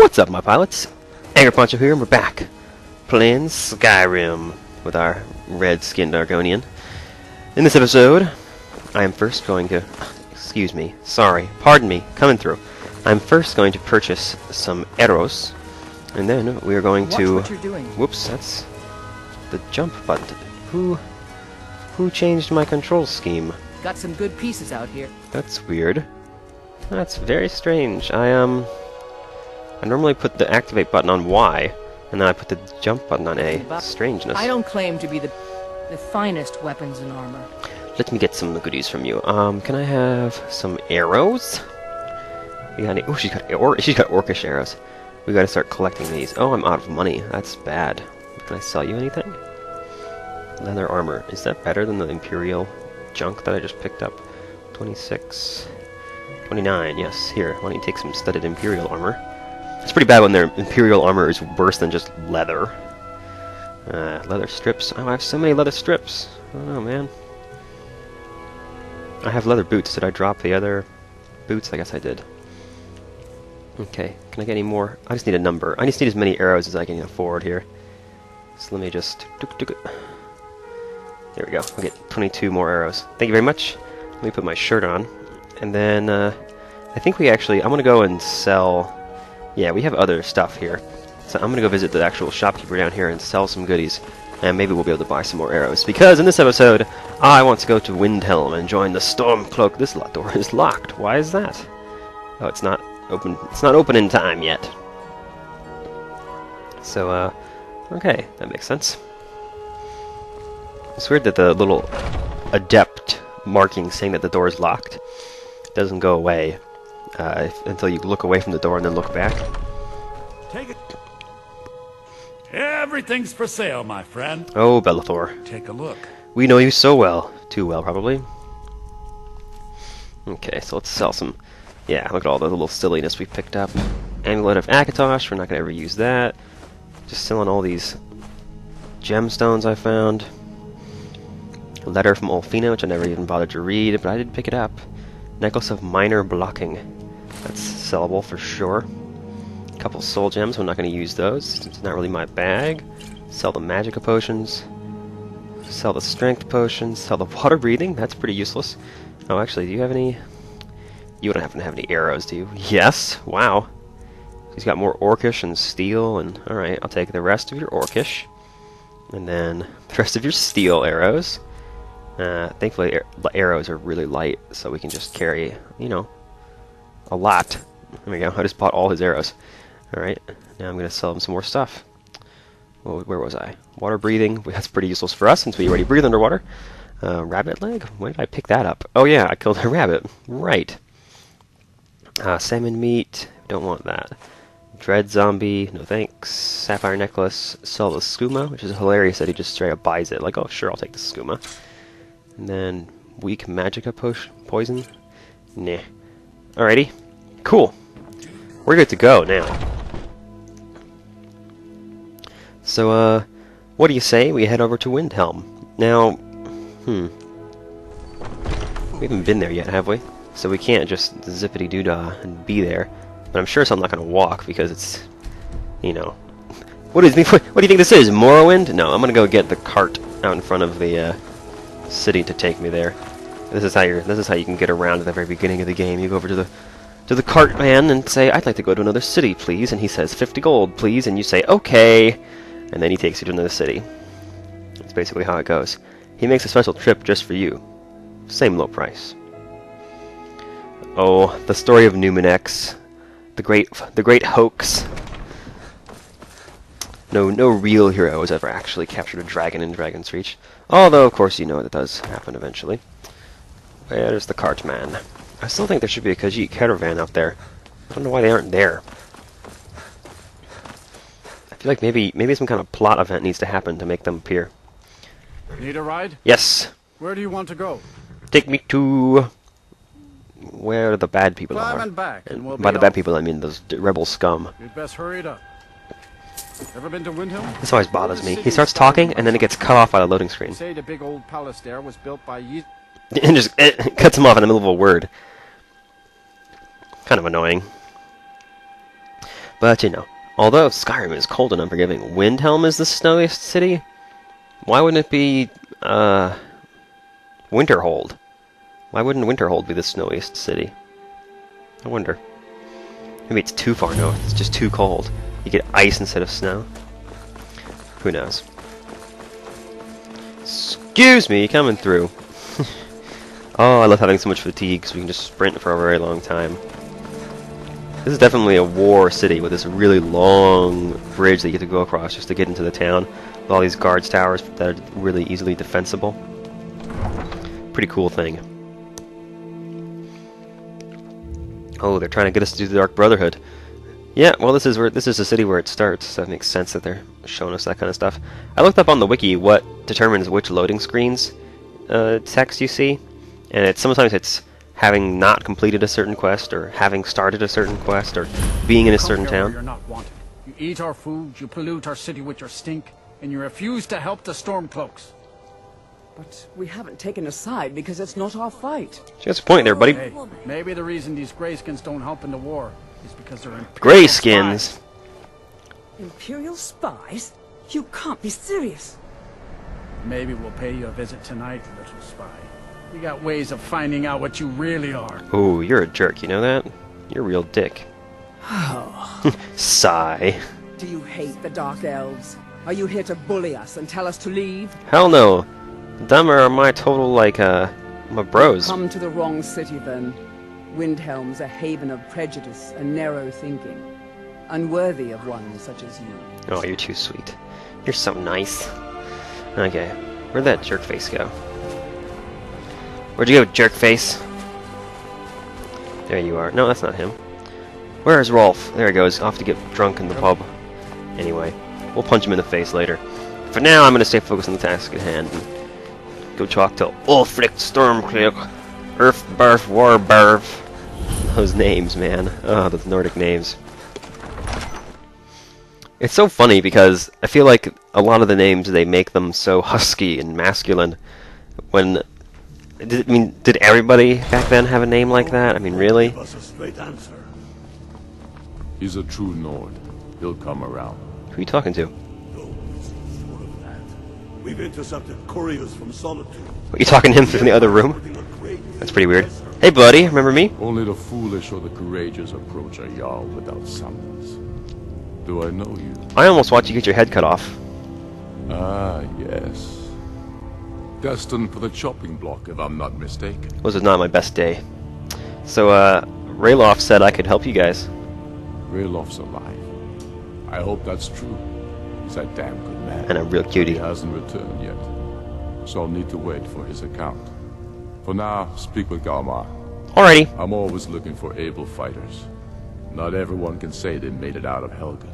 What's up, my pilots? Angryponcho here, and we're back playing Skyrim with our red-skinned Argonian. In this episode, I am first going to... Excuse me. Sorry. Pardon me. Coming through. I'm first going to purchase some arrows, and then we are going to... Watch what you're doing. Whoops, that's the jump button. Who changed my control scheme? Got some good pieces out here. That's weird. That's very strange. I normally put the activate button on Y, and then I put the jump button on A. Strangeness. I don't claim to be the finest weapons and armor. Let me get some goodies from you. Can I have some arrows? You got any? Oh, she's got orcish arrows. We gotta start collecting these. Oh, I'm out of money. That's bad. Can I sell you anything? Leather armor. Is that better than the Imperial junk that I just picked up? 26... 29, yes. Here, why don't you take some studded Imperial armor? It's pretty bad when their Imperial armor is worse than just leather. Leather strips. Oh, I have so many leather strips. I don't know, man. I have leather boots. Did I drop the other boots? I guess I did. Okay, can I get any more? I just need a number. I just need as many arrows as I can afford here. So let me just... There we go. I'll get 22 more arrows. Thank you very much. Let me put my shirt on. And then, I think we actually... I'm going to go and sell... Yeah, we have other stuff here. So I'm going to go visit the actual shopkeeper down here and sell some goodies. And maybe we'll be able to buy some more arrows. Because in this episode, I want to go to Windhelm and join the Stormcloaks. This door is locked. Why is that? Oh, it's not open. It's not open in time yet. So, okay, that makes sense. It's weird that the little adept marking saying that the door is locked doesn't go away until you look away from the door and then look back. Take it. Everything's for sale, my friend. Oh, Bellathor. Take a look. We know you so well. Too well, probably. Okay, so let's sell some... Yeah, look at all the little silliness we picked up. Amulet of Akatosh, we're not going to ever use that. Just selling all these gemstones I found. A letter from Olfina, which I never even bothered to read, but I did pick it up. Necklace of Minor Blocking. That's sellable for sure. A couple soul gems, I'm not going to use those. It's not really my bag. Sell the Magicka potions. Sell the Strength potions. Sell the Water Breathing. That's pretty useless. Oh, actually, do you have any... You don't happen to have any arrows, do you? Yes! Wow. He's got more Orcish and Steel, and... Alright, I'll take the rest of your Orcish. And then the rest of your Steel arrows. Thankfully, arrows are really light, so we can just carry, you know, a lot. There we go. I just bought all his arrows. Alright, now I'm going to sell him some more stuff. Well, where was I? Water breathing. That's pretty useless for us, since we already breathe underwater. Rabbit leg? When did I pick that up? Oh yeah, I killed a rabbit. Right. Salmon meat. Don't want that. Dread zombie. No thanks. Sapphire necklace. Sell the skooma, which is hilarious that he just straight up buys it. Like, oh sure, I'll take the skooma. And then weak Magicka poison. Nah. Alrighty. Cool. We're good to go now. So, what do you say we head over to Windhelm? Now, we haven't been there yet, have we? So we can't just zippity-doo-dah and be there. But I'm sure I'm not going to walk because it's, you know... What do you think this is? Morrowind? No, I'm going to go get the cart out in front of the, city to take me there. This is how you can get around at the very beginning of the game. You go over to the cart man and say, I'd like to go to another city, please. And he says, 50 gold, please. And you say, okay. And then he takes you to another city. That's basically how it goes. He makes a special trip just for you. Same low price. Oh, the story of Numenex. The great hoax. No real hero has ever actually captured a dragon in Dragon's Reach. Although, of course, you know that does happen eventually. There's the cart man. I still think there should be a Khajiit caravan out there. I don't know why they aren't there. I feel like maybe some kind of plot event needs to happen to make them appear. Need a ride? Yes. Where do you want to go? Take me to where the bad people Climb are. and back, and we'll by be the bad off. people, I mean those rebel scum. You'd best hurry it up. Ever been to Windhelm? This always bothers me. He starts talking, and then it gets cut off by the loading screen. Say the big old palace there was built by And just it cuts him off in the middle of a word. Kind of annoying. But, you know, although Skyrim is cold and unforgiving, Windhelm is the snowiest city? Why wouldn't it be, Winterhold? Why wouldn't Winterhold be the snowiest city? I wonder. Maybe it's too far north, it's just too cold. You get ice instead of snow. Who knows? Excuse me, coming through. Oh, I love having so much fatigue because we can just sprint for a very long time. This is definitely a war city with this really long bridge that you have to go across just to get into the town. With all these guards towers that are really easily defensible. Pretty cool thing. Oh, they're trying to get us to do the Dark Brotherhood. Yeah, well, this is the city where it starts, so it makes sense that they're showing us that kind of stuff. I looked up on the wiki what determines which loading screens text you see, and sometimes it's having not completed a certain quest, or having started a certain quest, or being in a certain town. You're not wanted. You eat our food, you pollute our city with your stink, and you refuse to help the Stormcloaks. But we haven't taken a side because it's not our fight. She has a point there, buddy. Hey, maybe the reason these grayskins don't help in the war is because they're Imperial Grayskins. spies. Imperial spies? You can't be serious. Maybe we'll pay you a visit tonight, little spy. We got ways of finding out what you really are. Oh, you're a jerk, you know that? You're a real dick. Sigh. Do you hate the Dark Elves? Are you here to bully us and tell us to leave? Hell no. Them are my total, like, my bros. Come to the wrong city, then. Windhelm's a haven of prejudice and narrow thinking. Unworthy of one such as you. Oh, you're too sweet. You're so nice. Okay, where'd that jerkface go? Where'd you go, jerkface? There you are. No, that's not him. Where's Rolf? There he goes, off to get drunk in the pub. Anyway, we'll punch him in the face later. For now, I'm gonna stay focused on the task at hand and go talk to Ulfric Stormcloak, Urfbarf Warbarf. Those names, man. Oh, those Nordic names. It's so funny because I feel like a lot of the names, they make them so husky and masculine. When, did everybody back then have a name like that? I mean, really? Give us a straight answer. He's a true Nord. He'll come around. Who are you talking to? No, sure of that. We've intercepted couriers from Solitude. Are you talking to him from the other room? That's pretty weird. Hey, buddy, remember me? Only the foolish or the courageous approach a Jarl without summons. Do I know you? I almost watched you get your head cut off. Ah, yes. Destined for the chopping block, if I'm not mistaken. This was not my best day. So, Rayloff said I could help you guys. Raylof's alive. I hope that's true. He's a damn good man. And a real cutie. He hasn't returned yet, so I'll need to wait for his account. For now, speak with Galmar. Alrighty. I'm always looking for able fighters. Not everyone can say they made it out of Helgen.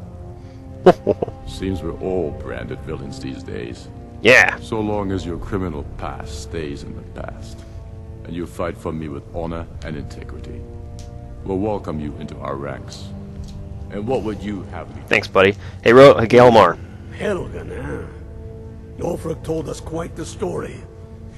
Seems we're all branded villains these days. Yeah. So long as your criminal past stays in the past, and you fight for me with honor and integrity, we'll welcome you into our ranks. And what would you have me? Thanks, buddy. Hey, Galmar. Helgen, huh? Ulfric told us quite the story.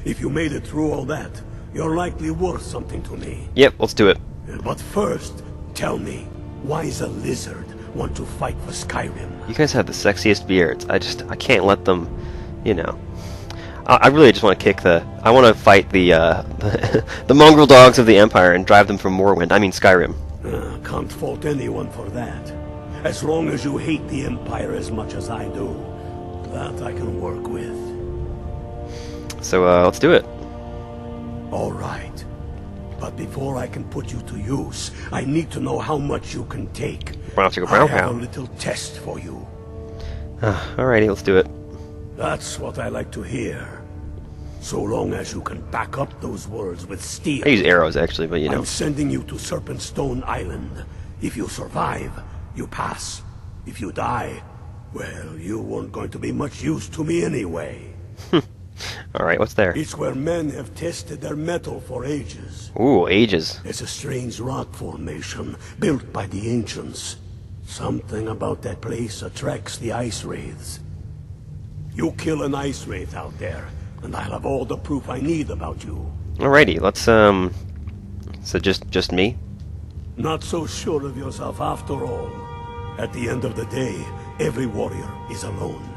If you made it through all that, you're likely worth something to me. Yep, let's do it. But first, tell me, why does a lizard want to fight for Skyrim? You guys have the sexiest beards. I can't let them, you know. I really just want to kick I want to fight the the mongrel dogs of the Empire and drive them from Morrowind. I mean Skyrim. Can't fault anyone for that. As long as you hate the Empire as much as I do, that I can work with. So, let's do it. All right. But before I can put you to use, I need to know how much you can take. I have a little test for you. Alrighty, let's do it. That's what I like to hear. So long as you can back up those words with steel. I use arrows, actually, but you know. I'm sending you to Serpentstone Island. If you survive, you pass. If you die, well, you weren't going to be much use to me anyway. Alright, what's there? It's where men have tested their metal for ages. Ooh, ages. It's a strange rock formation built by the ancients. Something about that place attracts the ice wraiths. You kill an ice wraith out there, and I'll have all the proof I need about you. Alrighty, let's, so just me? Not so sure of yourself after all. At the end of the day, every warrior is alone.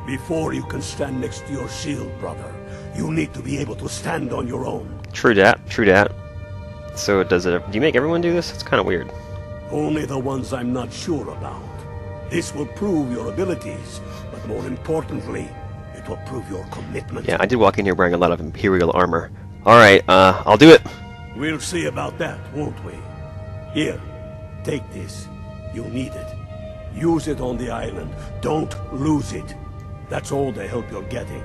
Before you can stand next to your shield, brother, you need to be able to stand on your own. True dat, true dat. So do you make everyone do this? It's kind of weird. Only the ones I'm not sure about. This will prove your abilities, but more importantly, it will prove your commitment. Yeah, I did walk in here wearing a lot of Imperial armor. Alright, I'll do it. We'll see about that, won't we? Here, take this. You'll need it. Use it on the island. Don't lose it. That's all the help you're getting.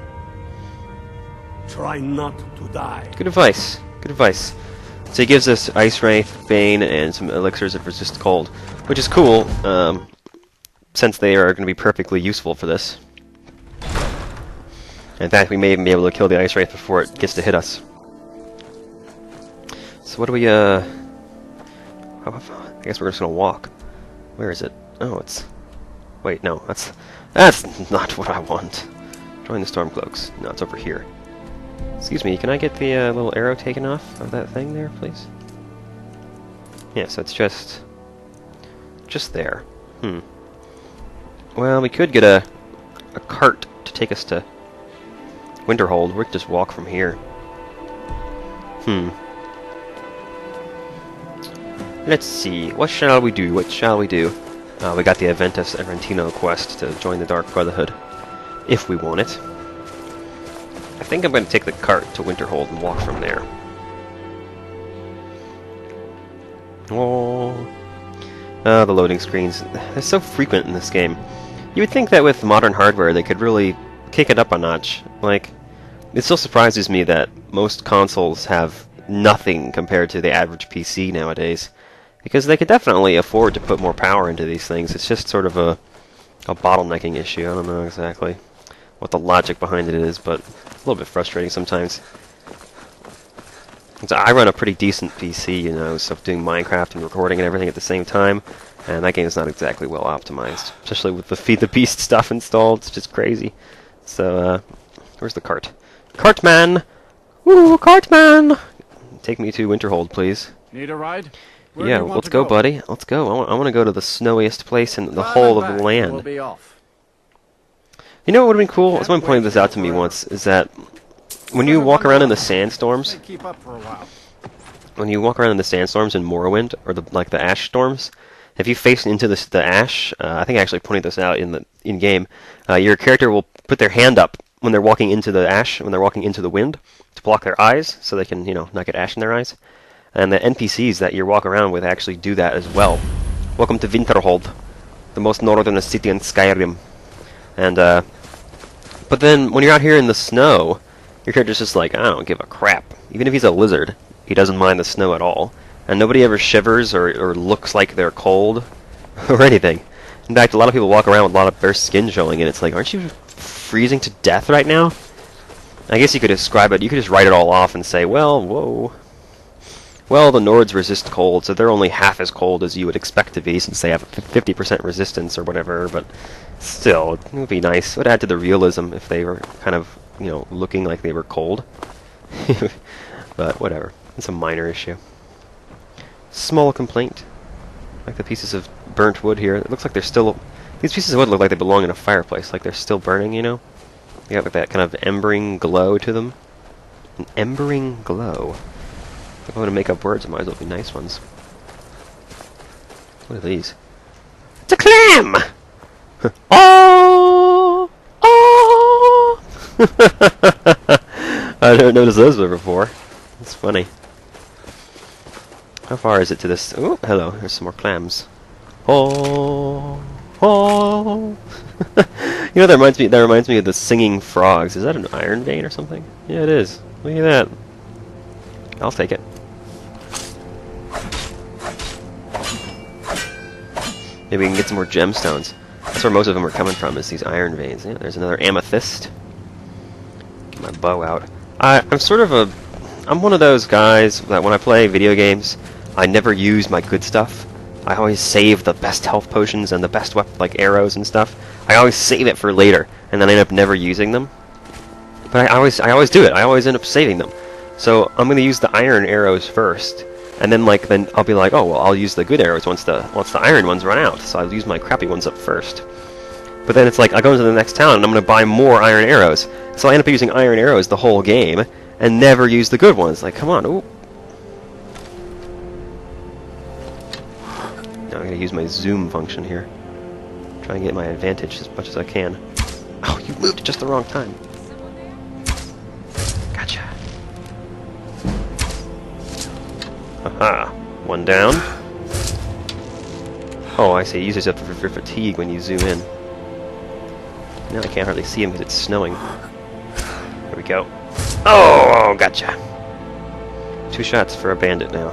Try not to die. Good advice. Good advice. So he gives us Ice Wraith, Bane, and some elixirs that resist cold, which is cool, since they are going to be perfectly useful for this. In fact, we may even be able to kill the Ice Wraith before it gets to hit us. So what do we, I guess we're just going to walk. Where is it? Oh, it's... Wait, no, that's not what I want. Join the Stormcloaks. No, it's over here. Excuse me, can I get the little arrow taken off of that thing there, please? Yeah, so it's just there. Well, we could get a cart to take us to Winterhold. We could just walk from here. Let's see. What shall we do? What shall we do? We got the Aventus Argentino quest to join the Dark Brotherhood, if we want it. I think I'm going to take the cart to Winterhold and walk from there. Oh, the loading screens. They're so frequent in this game. You would think that with modern hardware they could really kick it up a notch. Like, it still surprises me that most consoles have nothing compared to the average PC nowadays. Because they could definitely afford to put more power into these things. It's just sort of a bottlenecking issue. I don't know exactly what the logic behind it is, but a little bit frustrating sometimes. So I run a pretty decent PC, you know, so doing Minecraft and recording and everything at the same time, and that game is not exactly well optimized, especially with the Feed the Beast stuff installed. It's just crazy. So, where's the cart? Cartman! Woo, Cartman! Take me to Winterhold, please. Need a ride? Yeah, let's go, buddy. Let's go. I want to go to the snowiest place in the whole of the land. We'll be off. You know what would have been cool? Someone pointed this out to me once, is that when you walk around in the sandstorms, Keep up for a while. when you walk around in the sandstorms in Morrowind, or the ash storms, if you face into the ash, I think I actually pointed this out in game, your character will put their hand up when they're walking into the ash, when they're walking into the wind, to block their eyes, so they can, you know, not get ash in their eyes. And the NPCs that you walk around with actually do that as well. Welcome to Winterhold, the most northernest city in Skyrim. And, but then, when you're out here in the snow, your character's just like, I don't give a crap. Even if he's a lizard, he doesn't mind the snow at all. And nobody ever shivers or looks like they're cold, or anything. In fact, a lot of people walk around with a lot of bare skin showing, and it's like, aren't you freezing to death right now? I guess you could describe it, you could just write it all off and say, well, whoa. Well, the Nords resist cold, so they're only half as cold as you would expect to be, since they have a 50% resistance or whatever, but still, it would be nice. It would add to the realism if they were kind of, you know, looking like they were cold. But whatever. It's a minor issue. Small complaint. Like the pieces of burnt wood here. It looks like they're still... These pieces of wood look like they belong in a fireplace, like they're still burning, you know? They got like that kind of embering glow to them. An embering glow. If I'm going to make up words, it might as well be nice ones. What are these? It's a clam! Oh! Oh! I never noticed those before. That's funny. How far is it to this? Oh, hello. There's some more clams. Oh! Oh! You know, that reminds me of the singing frogs. Is that an iron vein or something? Yeah, it is. Look at that. I'll take it. Maybe we can get some more gemstones. That's where most of them are coming from, is these iron veins. Yeah, there's another amethyst. Get my bow out. I'm one of those guys that when I play video games, I never use my good stuff. I always save the best health potions and the best weapon, like arrows and stuff. I always save it for later, and then I end up never using them. But I always do it. I always end up saving them. So I'm going to use the iron arrows first, And then then I'll be like, oh well, I'll use the good arrows once the iron ones run out. So I'll use my crappy ones up first. But then it's like I go into the next town and I'm going to buy more iron arrows. So I end up using iron arrows the whole game and never use the good ones. Like, come on, ooh. Now I'm going to use my zoom function here. Try and get my advantage as much as I can. Oh, you moved at just the wrong time. Gotcha. Haha. One down. Oh, I see. Uses up for fatigue when you zoom in. Now I can't hardly see him because it's snowing. There we go. Oh, gotcha. 2 shots for a bandit now.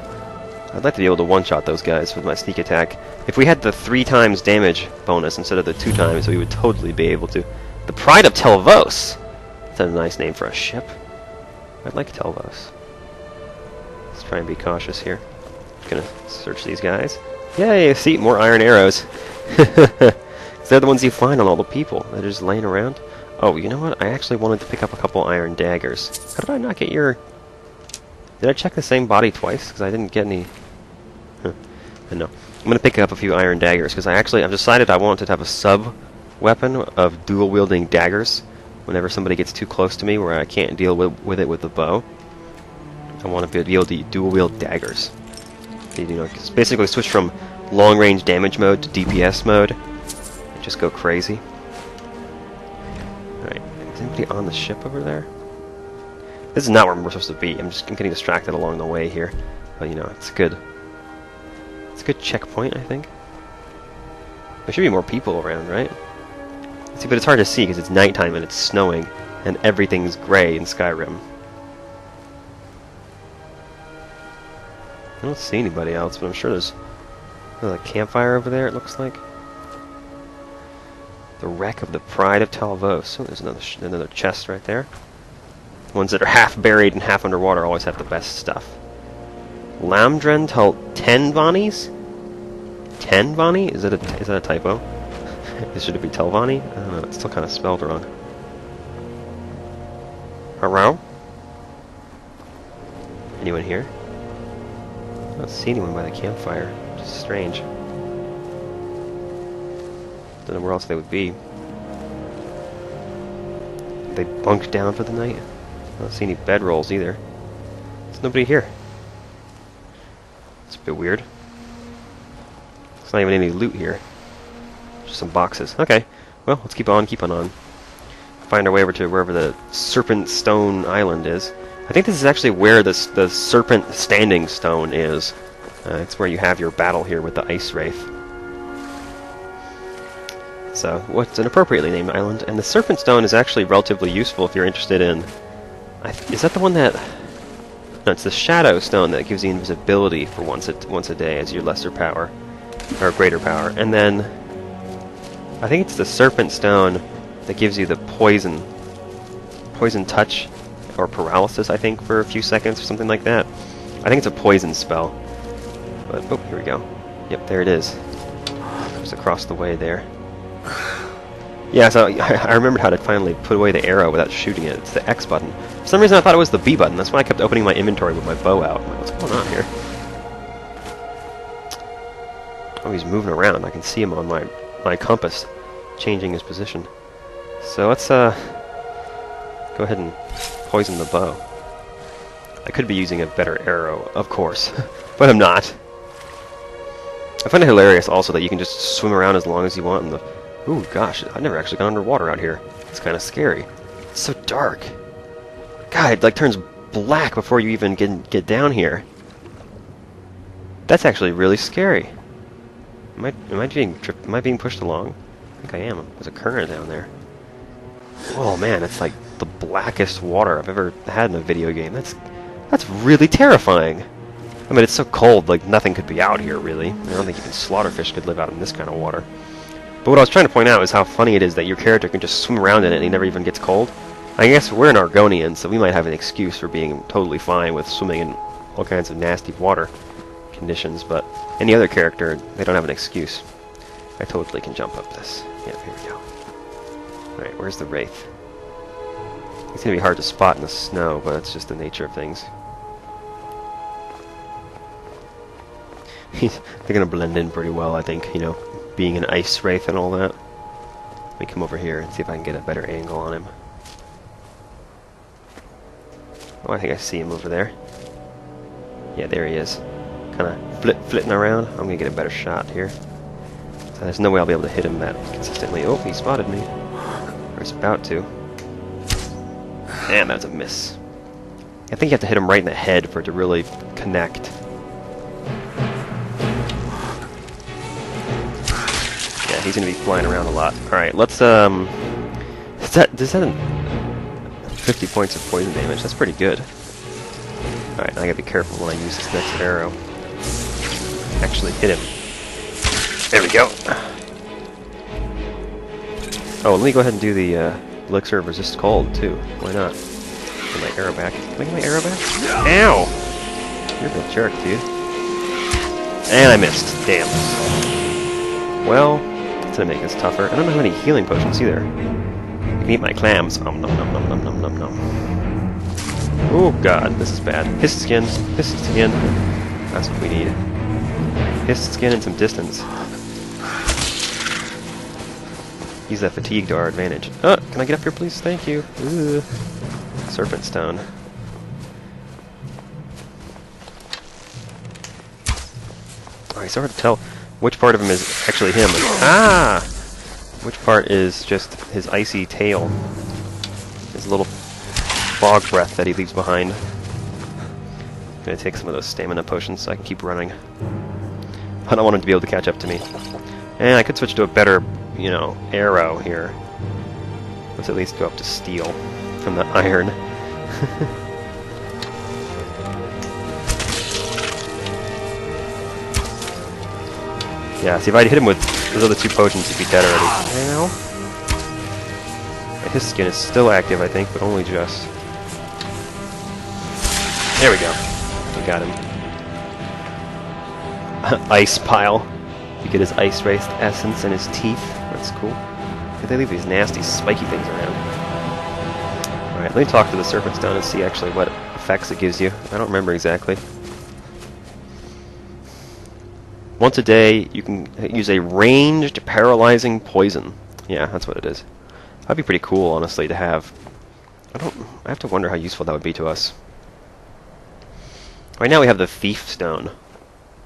I'd like to be able to one-shot those guys with my sneak attack. If we had the 3 times damage bonus instead of the 2 times, we would totally be able to. The Pride of Telvos! That's a nice name for a ship. I'd like Telvos. Let's try and be cautious here. Gonna search these guys. Yay! See, more iron arrows. They're the ones you find on all the people. They're just laying around. Oh, you know what? I actually wanted to pick up a couple iron daggers. How did I not get your... Did I check the same body twice? Because I didn't get any... Huh. No. I'm going to pick up a few iron daggers, because I've decided I wanted to have a sub-weapon of dual-wielding daggers. Whenever somebody gets too close to me where I can't deal with it with the bow, I want to be able to dual-wield daggers. You know, basically switch from long-range damage mode to DPS mode. And just go crazy. Alright, is anybody on the ship over there? This is not where we're supposed to be. I'm getting distracted along the way here. But, you know, it's good. It's a good checkpoint, I think. There should be more people around, right? See, but it's hard to see because it's nighttime and it's snowing, and everything's gray in Skyrim. I don't see anybody else, but I'm sure there's a campfire over there, it looks like. The wreck of the Pride of Telvos. Oh, there's another chest right there. Ones that are half buried and half underwater always have the best stuff. Lamdren 10 Vanies? 10 Vani? Is that a typo? Should it be Telvani? I don't know, it's still kind of spelled wrong. Hello? Anyone here? I don't see anyone by the campfire, which is strange. Don't know where else they would be. They bunked down for the night? I don't see any bedrolls either. There's nobody here. It's a bit weird. There's not even any loot here. Just some boxes. Okay. Well, let's keep on. Find our way over to wherever the Serpent Stone Island is. I think this is actually where the Serpent Standing Stone is. It's where you have your battle here with the Ice Wraith. So, what's an appropriately named island? And the Serpent Stone is actually relatively useful if you're interested in... is that the one that... No, it's the Shadow Stone that gives you invisibility for once a day as your lesser power. Or greater power. And then... I think it's the Serpent Stone that gives you the poison touch or paralysis, I think, for a few seconds or something like that. I think it's a poison spell. But, oh, here we go. Yep, there it is. Just across the way there. Yeah, so I remembered how to finally put away the arrow without shooting it. It's the X button. For some reason I thought it was the B button. That's why I kept opening my inventory with my bow out. I'm like, what's going on here? Oh, he's moving around. I can see him on my compass changing his position. So let's go ahead and poison the bow. I could be using a better arrow, of course, but I'm not. I find it hilarious also that you can just swim around as long as you want in the... Ooh, gosh, I've never actually gone underwater out here. It's kind of scary. It's so dark. God, it like turns black before you even get down here. That's actually really scary. Am I being pushed along? I think I am. There's a current down there. Oh man, it's like the blackest water I've ever had in a video game. That's really terrifying. I mean, it's so cold, like nothing could be out here, really. I don't think even slaughterfish could live out in this kind of water. But what I was trying to point out is how funny it is that your character can just swim around in it and he never even gets cold. I guess we're an Argonian, so we might have an excuse for being totally fine with swimming in all kinds of nasty water conditions, but any other character, they don't have an excuse. I totally can jump up this. Yeah, here we go. Alright, where's the wraith? It's gonna be hard to spot in the snow, but it's just the nature of things. They're gonna blend in pretty well, I think, you know, being an ice wraith and all that. Let me come over here and see if I can get a better angle on him. Oh, I think I see him over there. Yeah, there he is. Kinda flitting around. I'm gonna get a better shot here. So there's no way I'll be able to hit him that consistently. Oh, he spotted me. Or he's about to. Damn, that's a miss. I think you have to hit him right in the head for it to really connect. Yeah, he's gonna be flying around a lot. Alright, let's does that 50 points of poison damage? That's pretty good. Alright, now I gotta be careful when I use this next arrow. Actually hit him. There we go. Oh, let me go ahead and do the elixir of resist cold too. Why not? Get my arrow back. Can I get my arrow back? Ow! You're a real jerk, dude. And I missed. Damn. Well, that's gonna make this tougher. I don't have any healing potions either. I can eat my clams. Nom nom nom nom nom nom nom nom. Oh god, this is bad. Hissed skin. Hissed skin. That's what we need. Hissed skin and some distance. Use that fatigue to our advantage. Can I get up here, please? Thank you. Ugh. Serpent stone. Alright, it's hard to tell which part of him is actually him. Ah! Which part is just his icy tail. His little fog breath that he leaves behind. I'm gonna take some of those stamina potions so I can keep running. I don't want him to be able to catch up to me. And I could switch to a better, you know, arrow here. Let's at least go up to steel from the iron. Yeah, see if I'd hit him with those other two potions, he'd be dead already. Ow. His skin is still active, I think, but only just. There we go. We got him. Ice pile. You get his ice wraith essence and his teeth. That's cool. They leave these nasty, spiky things around. Alright, let me talk to the serpent stone and see actually what effects it gives you. I don't remember exactly. Once a day, you can use a ranged, paralyzing poison. Yeah, that's what it is. That'd be pretty cool, honestly, to have. I have to wonder how useful that would be to us. Right now we have the Thief Stone.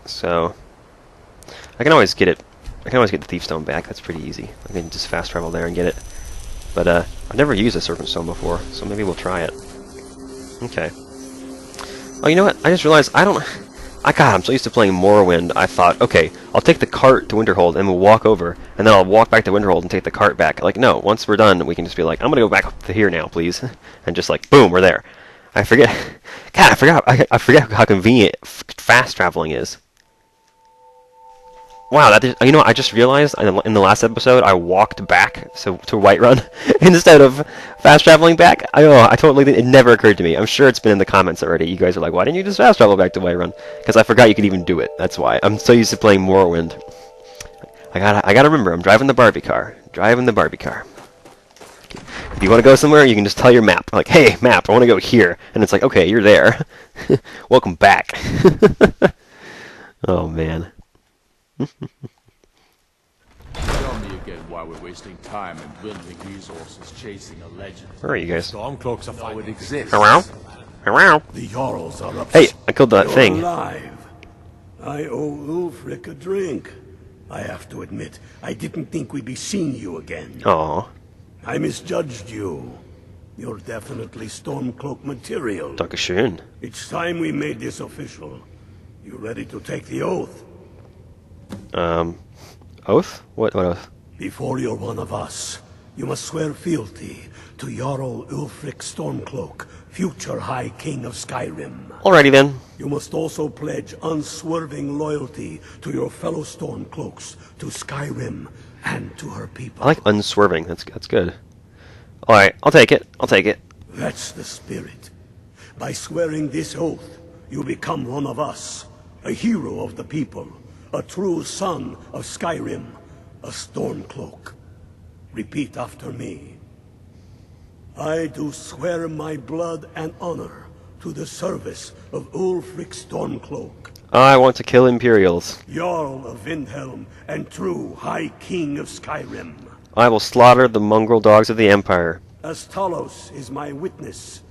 So, I can always get it. I can always get the Thief Stone back. That's pretty easy. I can just fast travel there and get it. But I've never used a Serpent Stone before, so maybe we'll try it. Okay. Oh, you know what? I just realized I'm so used to playing Morrowind, I thought, okay, I'll take the cart to Winterhold and we'll walk over, and then I'll walk back to Winterhold and take the cart back. Like, no, once we're done, we can just be like, I'm gonna go back to here now, please. And just like, boom, we're there. I forget. God, I forget how convenient fast traveling is. Wow, you know what, I just realized in the last episode I walked back to Whiterun instead of fast traveling back. It never occurred to me. I'm sure it's been in the comments already. You guys are like, why didn't you just fast travel back to Whiterun? Because I forgot you could even do it. That's why. I'm so used to playing Morrowind. I gotta remember, I'm driving the Barbie car. Driving the Barbie car. If you want to go somewhere, you can just tell your map. Like, hey, map, I want to go here. And it's like, okay, you're there. Welcome back. Oh, man. Tell me again why we're wasting time and dwindling resources chasing a legend. Where are you guys? Stormcloaks are fine. It exists. Hello? Hello? The Jarls are up. Hey, I killed that You're thing. alive. I owe Ulfric a drink. I have to admit, I didn't think we'd be seeing you again. Aw. I misjudged you. You're definitely Stormcloak material. Dankeschön. It's time we made this official. You ready to take the oath? Oath? What oath? Before you're one of us, you must swear fealty to Jarl Ulfric Stormcloak, future High King of Skyrim. Alrighty then. You must also pledge unswerving loyalty to your fellow Stormcloaks, to Skyrim, and to her people. I like unswerving. That's good. Alright, I'll take it. I'll take it. That's the spirit. By swearing this oath, you become one of us, a hero of the people, a true son of Skyrim, a Stormcloak. Repeat after me. I do swear my blood and honor to the service of Ulfric Stormcloak. I want to kill Imperials. Jarl of Windhelm and true High King of Skyrim. I will slaughter the mongrel dogs of the Empire. As Talos is my witness,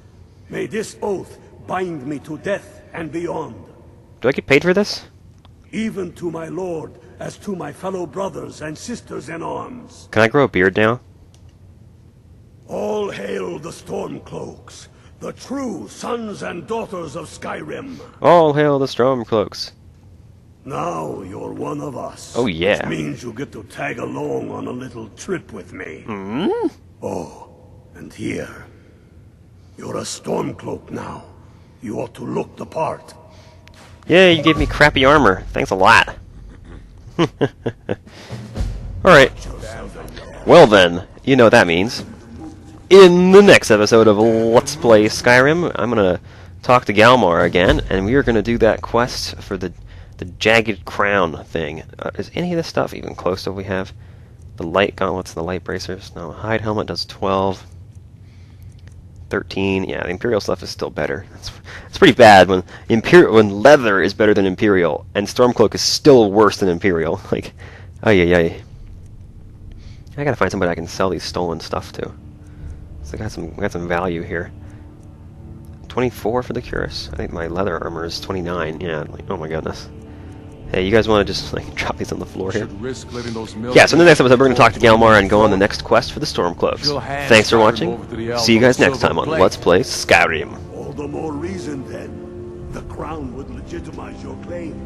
may this oath bind me to death and beyond. Do I get paid for this? Even to my lord, as to my fellow brothers and sisters in arms. Can I grow a beard now? All hail the Stormcloaks, the true sons and daughters of Skyrim. All hail the Stormcloaks. Now you're one of us. Oh, yeah. Which means you get to tag along on a little trip with me. Oh, and here. You're a Stormcloak now. You ought to look the part. Yeah, you gave me crappy armor. Thanks a lot. Alright. Well then, you know what that means. In the next episode of Let's Play Skyrim, I'm gonna talk to Galmar again, and we are gonna do that quest for the Jagged Crown thing. Is any of this stuff even close to what we have? The light gauntlets and the light bracers? No, hide helmet does 12. 13. Yeah, the Imperial stuff is still better. It's pretty bad when leather is better than Imperial, and Stormcloak is still worse than Imperial. Like, ay. I gotta find somebody I can sell these stolen stuff to. So I got some value here. 24 for the cuirass. I think my leather armor is 29. Yeah, like, oh my goodness. Hey, you guys want to just like drop these on the floor here? Yeah, so in the next episode we're going to talk to Galmar and go on the next quest for the Stormcloaks. Thanks for watching. See you guys next time on Let's Play Skyrim. All the more reason then. The crown would legitimize your claim.